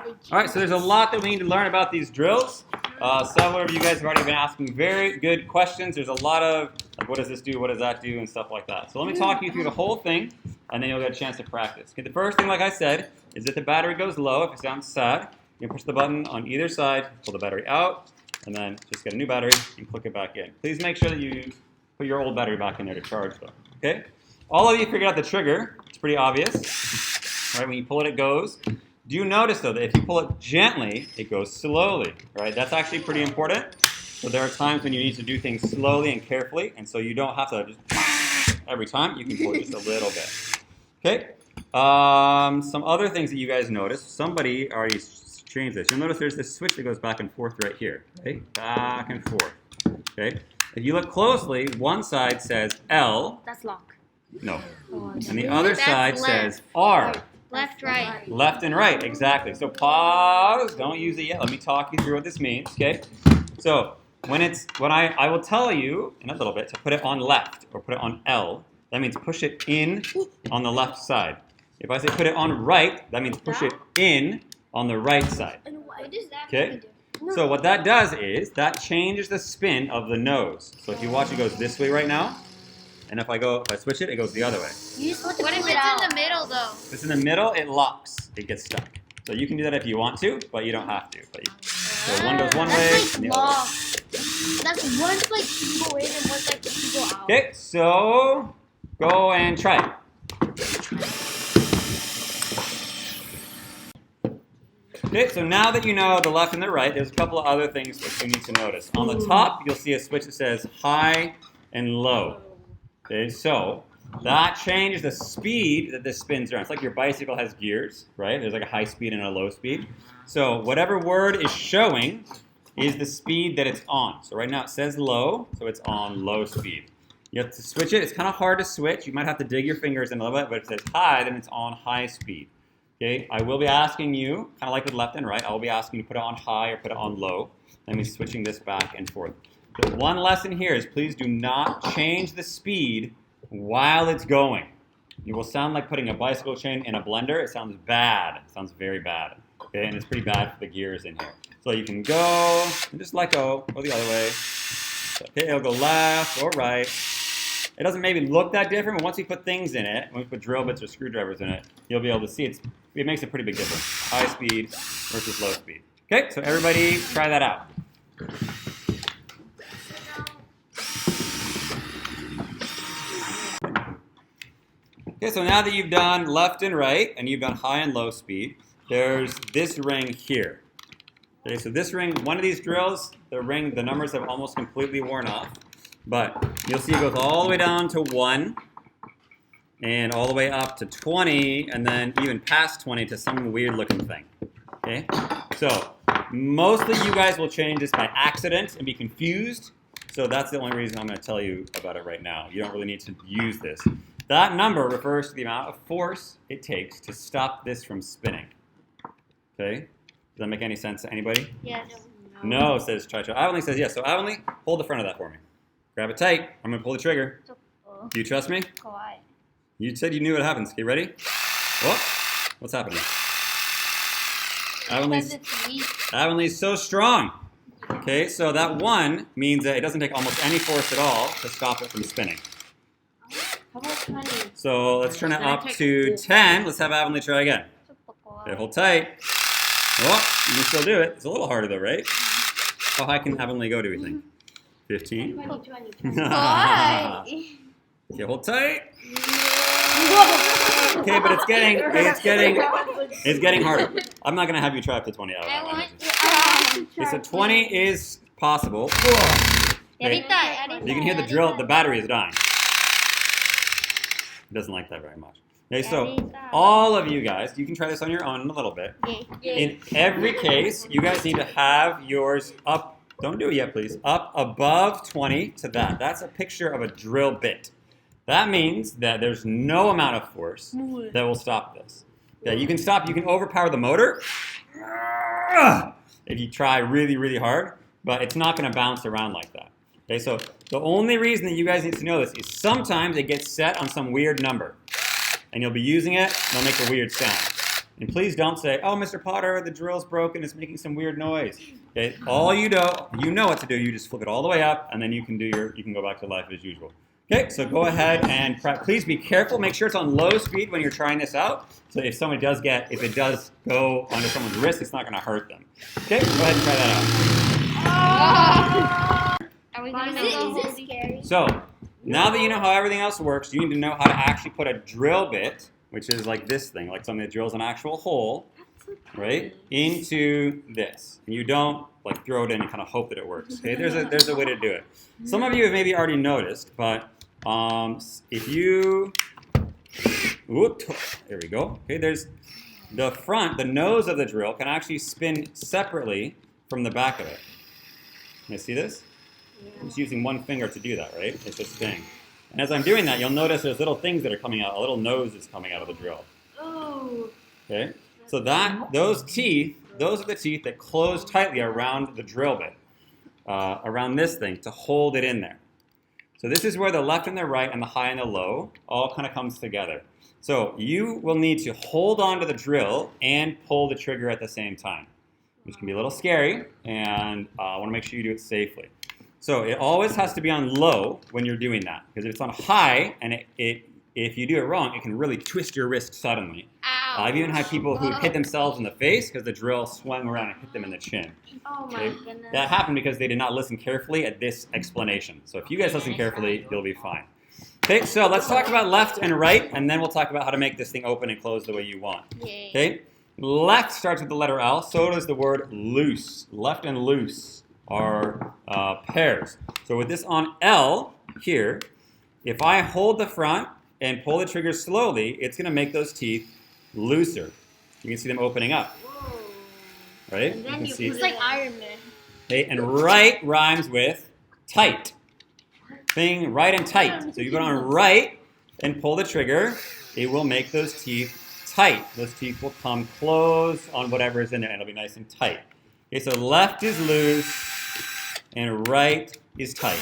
All right, so there's a lot that we need to learn about these drills. Several of you guys have already been asking very good questions. There's a lot of, like, what does this do, what does that do, and stuff like that. So let me talk you through the whole thing, and then you'll get a chance to practice. Okay, the first thing, like I said, is if the battery goes low, if it sounds sad, you can push the button on either side, pull the battery out, and then just get a new battery and click it back in. Please make sure that you put your old battery back in there to charge, though. Okay? All of you figured out the trigger. It's pretty obvious. Right? When you pull it, it goes. Do you notice, though, that if you pull it gently, it goes slowly, right? That's actually pretty important. So there are times when you need to do things slowly and carefully, and so you don't have to just every time. You can pull it just a little bit. Okay? Some other things that you guys noticed. Somebody already changed this. You'll notice there's this switch that goes back and forth right here. Okay? Back and forth. Okay? If you look closely, one side says L. That's lock. No. And the other side says R. Left, right. Left and right, exactly. So pause, don't use it yet. Let me talk you through what this means, okay? So when I will tell you in a little bit to put it on left or put it on L, that means push it in on the left side. If I say put it on right, that means push it in on the right side. What does that Okay? So what that does is that changes the spin of the nose. So if you watch, it goes this way right now. And if I switch it, it goes the other way. What if it's in the middle, though? If it's in the middle, it locks. It gets stuck. So you can do that if you want to, but you don't have to. So one goes one way, and the other way. That's one's like to go in and one's like to go out. Okay, so go and try it. Okay, so now that you know the left and the right, there's a couple of other things that you need to notice. On the top, you'll see a switch that says high and low. Okay, so that changes the speed that this spins around. It's like your bicycle has gears, right? There's like a high speed and a low speed. So whatever word is showing is the speed that it's on. So right now it says low, so it's on low speed. You have to switch it. It's kind of hard to switch. You might have to dig your fingers in a little bit, but if it says high, then it's on high speed. Okay, I will be asking you, kind of like with left and right, I will be asking you to put it on high or put it on low. That means switching this back and forth. The one lesson here is please do not change the speed while it's going. You will sound like putting a bicycle chain in a blender. It sounds bad. It sounds very bad. Okay, and it's pretty bad for the gears in here. So you can go and just let go the other way. Okay, it'll go left or right. It doesn't maybe look that different, but once we put things in it, when we put drill bits or screwdrivers in it, you'll be able to see it makes a pretty big difference. High speed versus low speed. Okay, so everybody try that out. Okay, so now that you've done left and right, and you've done high and low speed, there's this ring here. Okay, so this ring, one of these drills, the numbers have almost completely worn off, but you'll see it goes all the way down to 1, and all the way up to 20, and then even past 20 to some weird looking thing. Okay, so mostly you guys will change this by accident and be confused, so that's the only reason I'm going to tell you about it right now. You don't really need to use this. That number refers to the amount of force it takes to stop this from spinning. Okay? Does that make any sense to anybody? Yes. No, says Chai Chai. Avonlea says yes. So Avonlea, hold the front of that for me. Grab it tight. I'm going to pull the trigger. Do you trust me? You said you knew what happens. Okay, ready? Whoop. What's happening? Avonlea's so strong. Okay, so that 1 means that it doesn't take almost any force at all to stop it from spinning. How about 20? So let's turn it up to 10. Let's have Avonlea try again. Okay, hold tight. Oh, you can still do it. It's a little harder though, right? How high can Avonlea go, do we think? 15? 20. Why? Okay, hold tight. Okay, but it's getting harder. I'm not gonna have you try up to 20 out. Okay, so 20 is possible. Okay. You can hear the drill. The battery is dying. It doesn't like that very much. Okay, so all of you guys, you can try this on your own in a little bit. In every case, you guys need to have yours up. Don't do it yet, please. Up above 20 to that. That's a picture of a drill bit. That means that there's no amount of force that will stop this. Okay, you can overpower the motor if you try really, really hard, but it's not going to bounce around like that. Okay, so the only reason that you guys need to know this is sometimes it gets set on some weird number. And you'll be using it, and it'll make a weird sound. And please don't say, "Oh, Mr. Potter, the drill's broken. It's making some weird noise." Okay, all you know what to do. You just flip it all the way up, and then you can go back to life as usual. Okay, so go ahead and please be careful. Make sure it's on low speed when you're trying this out. So if it does go onto someone's wrist, it's not going to hurt them. Okay, go ahead and try that out. Are we gonna make Is this scary? So now that you know how everything else works, you need to know how to actually put a drill bit, which is like this thing, like something that drills an actual hole, right, into this. And you don't like throw it in and kind of hope that it works. Okay, there's a way to do it. Some of you have maybe already noticed, but if you, there we go. Okay, there's the nose of the drill can actually spin separately from the back of it. Can you see this? I'm just using one finger to do that, right? It's just spinning. And as I'm doing that, you'll notice there's little things that are coming out. A little nose is coming out of the drill. Oh. Okay? So those are the teeth that close tightly around the drill bit, around this thing to hold it in there. So this is where the left and the right and the high and the low all kind of comes together. So you will need to hold on to the drill and pull the trigger at the same time, which can be a little scary, and I want to make sure you do it safely. So it always has to be on low when you're doing that, because if it's on high and if you do it wrong, it can really twist your wrist suddenly. Ow. I've even had people who hit themselves in the face because the drill swung around and hit them in the chin. Oh my goodness. That happened because they did not listen carefully at this explanation. So if you guys listen carefully, you'll be fine. Okay, so let's talk about left and right, and then we'll talk about how to make this thing open and close the way you want. Yay. Okay, left starts with the letter L, so does the word loose. Left and loose are pairs. So with this on L here, if I hold the front and pull the trigger slowly, it's going to make those teeth looser. You can see them opening up, Whoa. right? And You then can you see. put like Iron Man. Okay, and right rhymes with tight. Thing right and tight. So you go on right and pull the trigger, it will make those teeth tight. Those teeth will come close on whatever is in there and it'll be nice and tight. Okay, so left is loose and right is tight.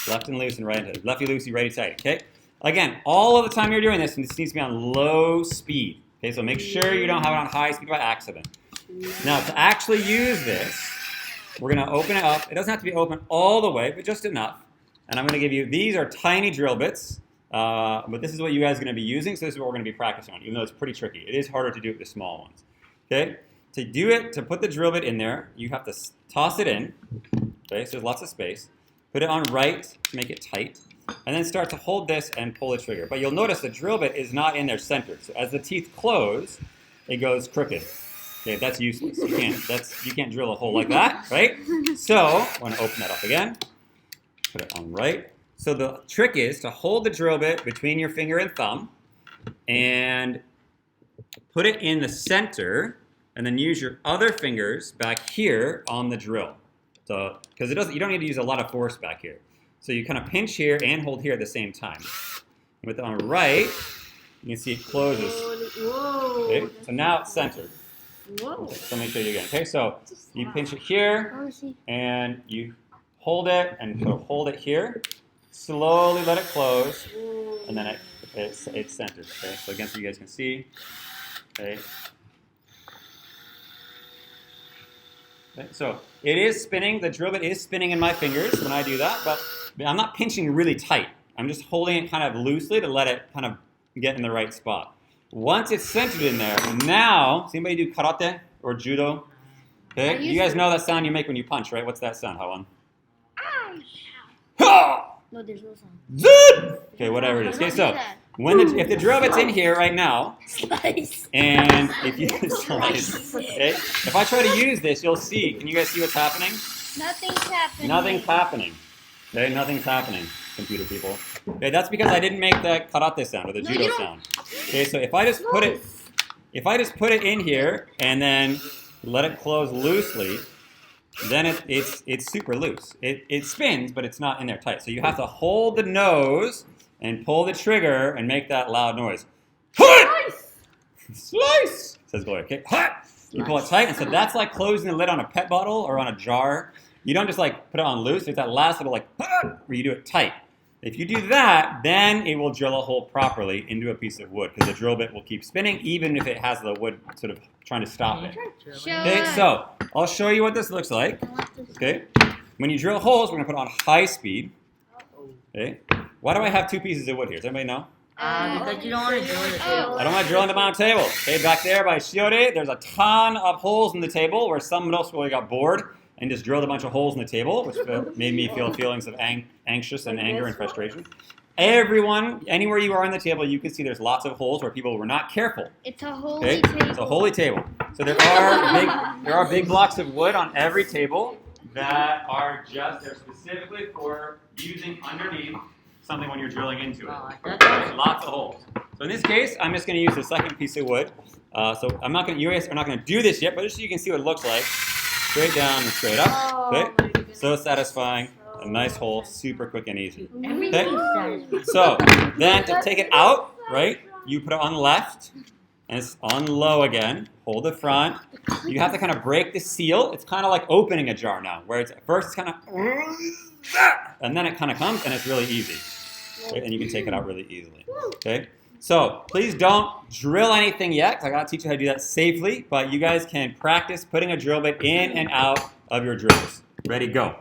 Left and loose and right and tight. Lefty loosey, righty tight. Okay? Again, all of the time you're doing this, and this needs to be on low speed. Okay, so make sure you don't have it on high speed by accident. Now, to actually use this, we're going to open it up. It doesn't have to be open all the way, but just enough. And I'm going to give you, these are tiny drill bits, but this is what you guys are going to be using, so this is what we're going to be practicing on, even though it's pretty tricky. It is harder to do with the small ones. Okay? To do it, to put the drill bit in there, you have to toss it in. Okay, so there's lots of space. Put it on right to make it tight, and then start to hold this and pull the trigger. But you'll notice the drill bit is not in there centered. So as the teeth close, it goes crooked. Okay, that's useless. You can't drill a hole like that, right? So I want to open that up again. Put it on right. So the trick is to hold the drill bit between your finger and thumb and put it in the center, and then use your other fingers back here on the drill. So, because you don't need to use a lot of force back here. So you kind of pinch here and hold here at the same time. And with it on right, you can see it closes. Whoa. Okay, so now it's centered. Whoa. Okay, so let me show you again. Okay, so you pinch it here, and you hold it and hold it here. Slowly let it close, and then it's centered. Okay, so again, so you guys can see. Okay. Okay, so it is spinning. The drill bit is spinning in my fingers when I do that, but I'm not pinching really tight. I'm just holding it kind of loosely to let it kind of get in the right spot. Once it's centered in there, now, does anybody do karate or judo? Okay, you guys know that sound you make when you punch, right? What's that sound, Hawan? Ha! No, there's no sound. Zut! Okay, whatever it is. Okay, so if the drill bit's in here right now, Slice. and if you slice, okay, if I try to use this, you'll see. Can you guys see what's happening? Nothing's happening. Nothing's happening. Okay, nothing's happening, computer people. Okay, that's because I didn't make the karate sound or the judo sound. Okay, so if I just put it in here and then let it close loosely, then it's super loose. It spins, but it's not in there tight. So you have to hold the nose and pull the trigger and make that loud noise. Slice. Slice, says Gloria. Okay, you pull it tight, and so that's like closing the lid on a pet bottle or on a jar. You don't just like put it on loose. It's that last little like where you do it tight. If you do that, then it will drill a hole properly into a piece of wood because the drill bit will keep spinning even if it has the wood sort of trying to stop it. Show Okay, us. so I'll show you what this looks like. I want this. Okay, when you drill holes, we're gonna put it on high speed. Okay, why do I have 2 pieces of wood here? Does anybody know? Because you don't want to drill the table. I don't want to drill into my table. Okay, back there by Shiode, there's a ton of holes in the table where someone else really got bored and just drilled a bunch of holes in the table, which made me feel feelings of anxious and anger and frustration. Everyone, anywhere you are on the table, you can see there's lots of holes where people were not careful. It's a holy Okay, table. it's a holy table. So there are big blocks of wood on every table that are they're specifically for using underneath something when you're drilling into it. There's lots of holes. So in this case, I'm just going to use the second piece of wood. So you guys are not going to do this yet, but just so you can see what it looks like. Straight down and straight up. Okay? So satisfying. A nice hole, super quick and easy. Okay? So then to take it out, right, you put it on left, and it's on low again. Hold the front. You have to kind of break the seal. It's kind of like opening a jar now, where it's at first it's kind of, and then it kind of comes, and it's really easy. Right? And you can take it out really easily. Okay? So please don't drill anything yet, because I got to teach you how to do that safely, but you guys can practice putting a drill bit in and out of your drills. Ready, go.